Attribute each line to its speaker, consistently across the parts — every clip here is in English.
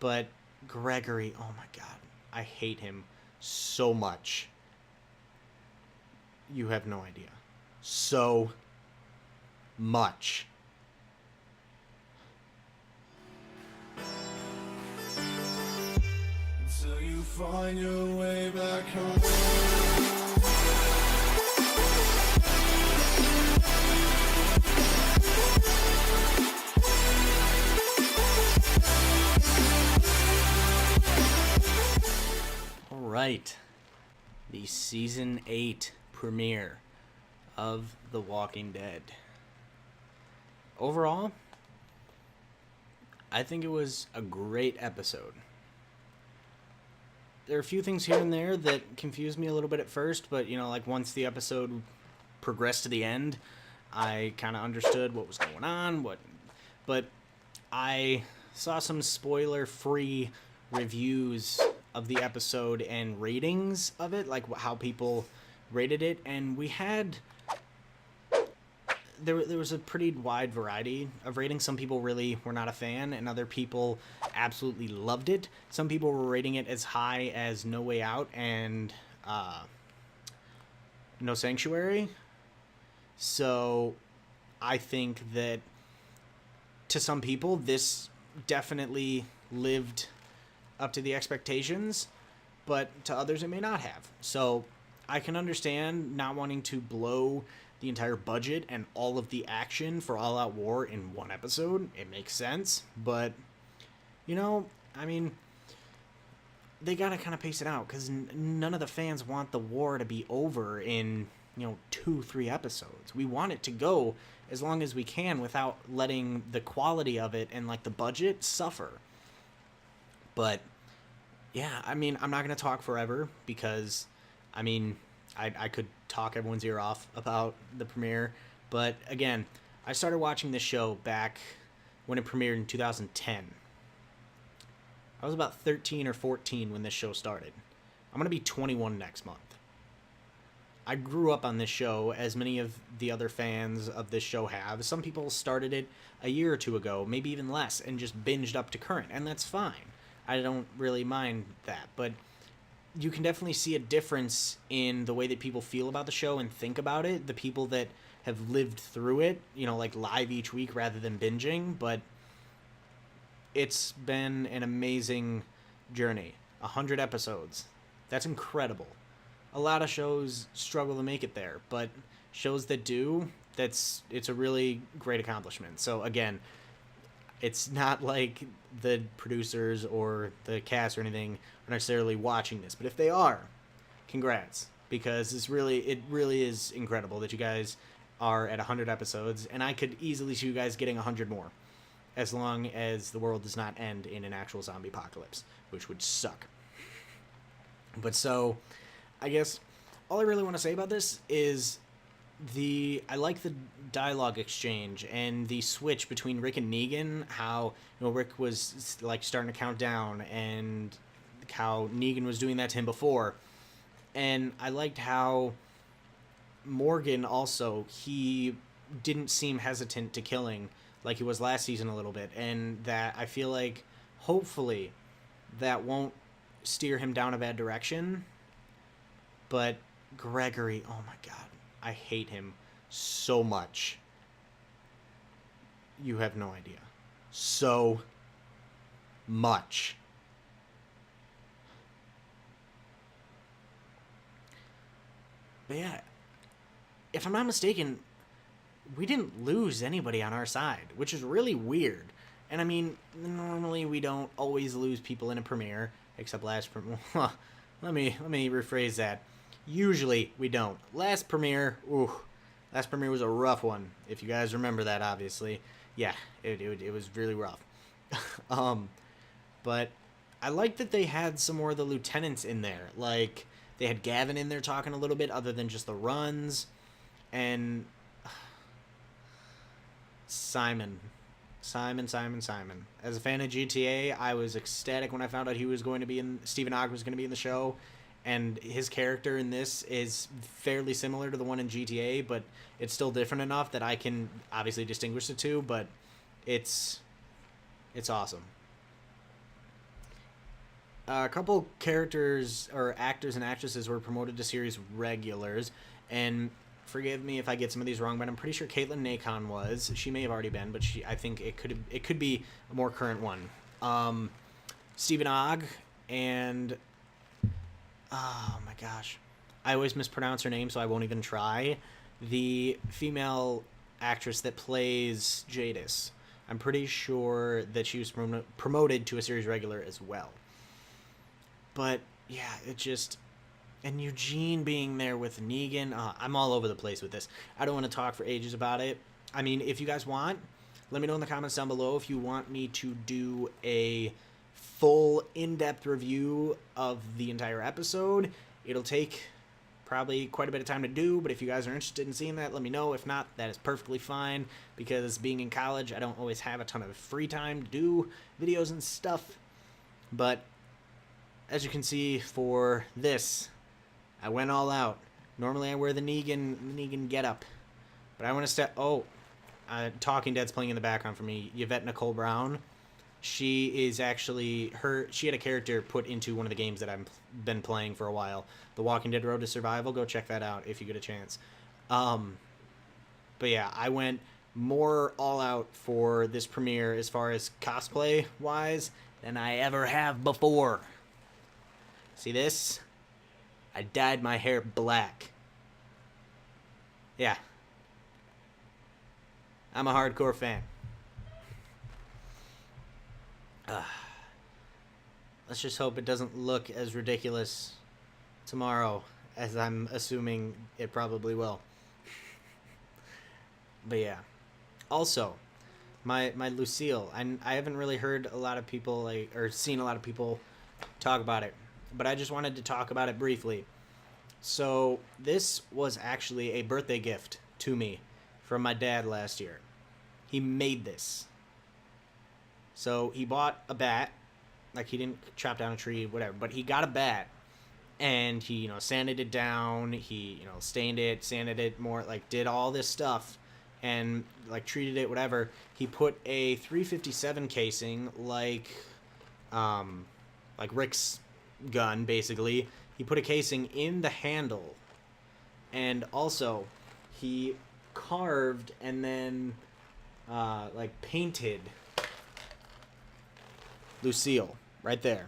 Speaker 1: But Gregory, oh my god, I hate him so much. You have no idea. So much.
Speaker 2: Until you find your way back home.
Speaker 1: Right, the season 8 premiere of The Walking Dead. Overall, I think it was a great episode. There are a few things here and there that confused me a little bit at first, but like once the episode progressed to the end, I kind of understood what was going on. But I saw some spoiler-free reviews of the episode and ratings of it, like how people rated it, and we had there was a pretty wide variety of ratings. Some people really were not a fan, and other people absolutely loved it. Some people were rating it as high as No Way Out and No Sanctuary. So I think that to some people this definitely lived up to the expectations, but to others it may not have. So I can understand not wanting to blow the entire budget and all of the action for All Out War in one episode. It makes sense, but I mean, they gotta kind of pace it out, because none of the fans want the war to be over in 2-3 episodes. We want it to go as long as we can without letting the quality of it and like the budget suffer. But yeah, I mean, I'm not going to talk forever because, I mean, I could talk everyone's ear off about the premiere. But again, I started watching this show back when it premiered in 2010. I was about 13 or 14 when this show started. I'm going to be 21 next month. I grew up on this show, as many of the other fans of this show have. Some people started it a year or two ago, maybe even less, and just binged up to current, and that's fine. I don't really mind that, but you can definitely see a difference in the way that people feel about the show and think about it. The people that have lived through it, like live each week rather than binging, but it's been an amazing journey. 100 episodes. That's incredible. A lot of shows struggle to make it there, but shows that do, it's a really great accomplishment. So again, it's not like the producers or the cast or anything are necessarily watching this, but if they are, congrats, because it really is incredible that you guys are at 100 episodes, and I could easily see you guys getting 100 more, as long as the world does not end in an actual zombie apocalypse, which would suck. But so, I guess all I really want to say about this is I like the dialogue exchange and the switch between Rick and Negan, how Rick was like starting to count down and how Negan was doing that to him before. And I liked how Morgan also, he didn't seem hesitant to killing like he was last season a little bit, and that I feel like hopefully that won't steer him down a bad direction. But Gregory, oh my god, I hate him so much. You have no idea. So much. But yeah, if I'm not mistaken, we didn't lose anybody on our side, which is really weird. And I mean, normally we don't always lose people in a premiere, except last premiere. Let me rephrase that. Usually we don't. Last premiere was a rough one. If you guys remember that, obviously. Yeah, it was really rough. But I like that they had some more of the lieutenants in there. Like, they had Gavin in there talking a little bit, other than just the runs. And Simon. As a fan of GTA, I was ecstatic when I found out Stephen Ogg was going to be in the show. And his character in this is fairly similar to the one in GTA, but it's still different enough that I can obviously distinguish the two, but it's awesome. A couple characters or actors and actresses were promoted to series regulars, and forgive me if I get some of these wrong, but I'm pretty sure Caitlin Nacon was. She may have already been, but I think it could be a more current one. Stephen Ogg and oh my gosh, I always mispronounce her name, so I won't even try. The female actress that plays Jadis. I'm pretty sure that she was promoted to a series regular as well. But yeah, it just, and Eugene being there with Negan, I'm all over the place with this. I don't want to talk for ages about it. I mean, if you guys want, let me know in the comments down below if you want me to do a full in-depth review of the entire episode. It'll take probably quite a bit of time to do, but if you guys are interested in seeing that, let me know. If not, that is perfectly fine, because being in college, I don't always have a ton of free time to do videos and stuff. But as you can see for this, I went all out. Normally I wear the Negan getup, but I want to step. Talking Dead's playing in the background for me. Yvette Nicole Brown. She is actually she had a character put into one of the games that I've been playing for a while, The Walking Dead: Road to Survival. Go check that out if you get a chance. But yeah, I went more all out for this premiere as far as cosplay wise than I ever have before. See this? I dyed my hair black. Yeah. I'm a hardcore fan. Let's just hope it doesn't look as ridiculous tomorrow as I'm assuming it probably will. But yeah. Also, my Lucille, I haven't really heard a lot of people or seen a lot of people talk about it, but I just wanted to talk about it briefly. So this was actually a birthday gift to me from my dad last year. He made this. So he bought a bat, like he didn't chop down a tree, whatever, but he got a bat, and he, sanded it down, he, stained it, sanded it more, like did all this stuff, and like treated it, whatever. He put a 357 casing, like Rick's gun, basically. He put a casing in the handle, and also he carved and then painted Lucille right there,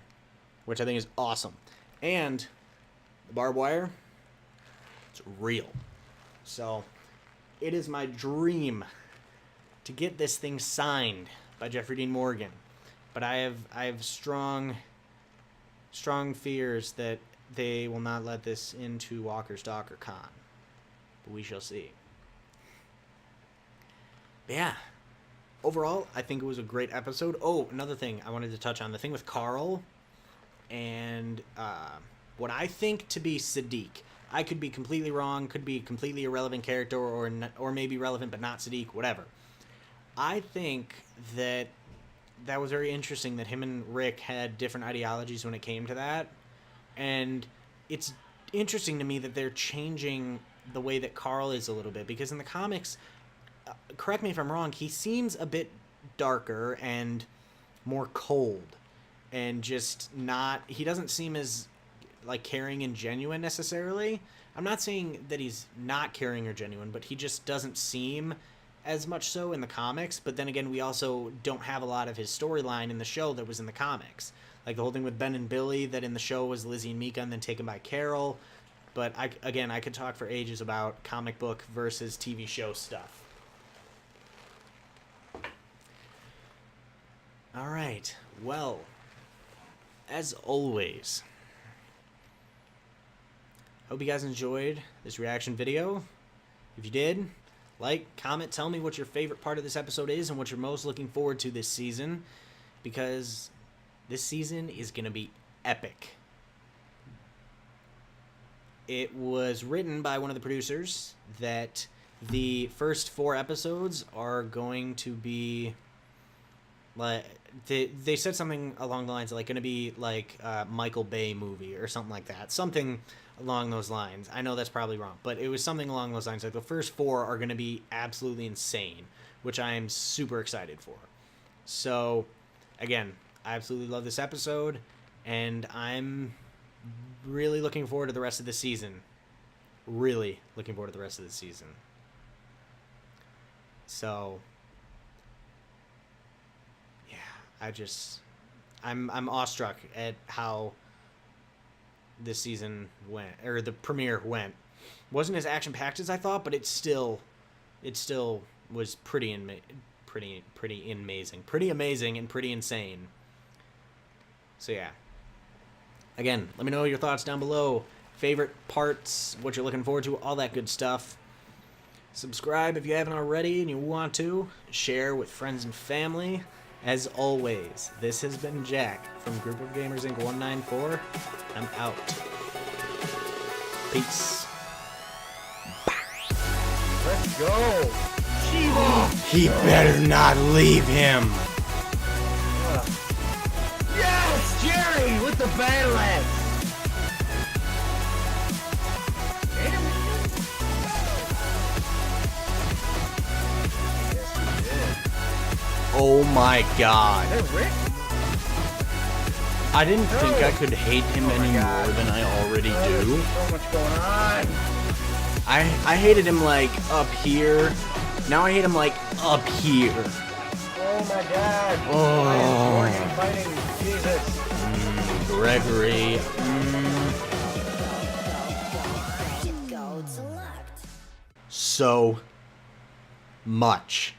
Speaker 1: which I think is awesome. And the barbed wire, it's real. So it is my dream to get this thing signed by Jeffrey Dean Morgan, but I have strong fears that they will not let this into Walker's Dock or Con, but we shall see. But yeah, overall, I think it was a great episode. Oh, another thing I wanted to touch on, the thing with Carl and what I think to be Sadiq. I could be completely wrong, could be a completely irrelevant character, or maybe relevant but not Sadiq, whatever. I think that was very interesting that him and Rick had different ideologies when it came to that. And it's interesting to me that they're changing the way that Carl is a little bit, because in the comics, correct me if I'm wrong, he seems a bit darker and more cold, and just he doesn't seem as caring and genuine necessarily. I'm not saying that he's not caring or genuine, but he just doesn't seem as much so in the comics. But then again, we also don't have a lot of his storyline in the show that was in the comics. Like the whole thing with Ben and Billy that in the show was Lizzie and Mika and then taken by Carol. But I could talk for ages about comic book versus TV show stuff. All right. Well, as always, hope you guys enjoyed this reaction video. If you did, comment, tell me what your favorite part of this episode is and what you're most looking forward to this season, because this season is going to be epic. It was written by one of the producers that the first 4 episodes are going to be they said something along the lines of going to be Michael Bay movie or something like that. Something along those lines. I know that's probably wrong, but it was something along those lines. Like the first 4 are going to be absolutely insane, which I am super excited for. So, again, I absolutely love this episode, And I'm really looking forward to the rest of the season. Really looking forward to the rest of the season. So, yeah, I'm awestruck at how this season went, or the premiere went. Wasn't as action packed as I thought, but it still was pretty amazing, and pretty insane. So yeah. Again, let me know your thoughts down below. Favorite parts, what you're looking forward to, all that good stuff. Subscribe if you haven't already and you want to. Share with friends and family. As always, this has been Jack from Group of Gamers Inc. 194. I'm out. Peace.
Speaker 3: Let's go. Shiva.
Speaker 1: He better not leave him.
Speaker 3: Yes, Jerry with the battle axe.
Speaker 1: Oh my god.
Speaker 3: Is that Rick?
Speaker 1: I didn't think I could hate him any more than I already do.
Speaker 3: There's so much going on.
Speaker 1: I hated him like up here. Now I hate him like up here.
Speaker 3: Oh my god.
Speaker 1: Oh.
Speaker 3: Morgan fighting Jesus.
Speaker 1: Gregory. So much.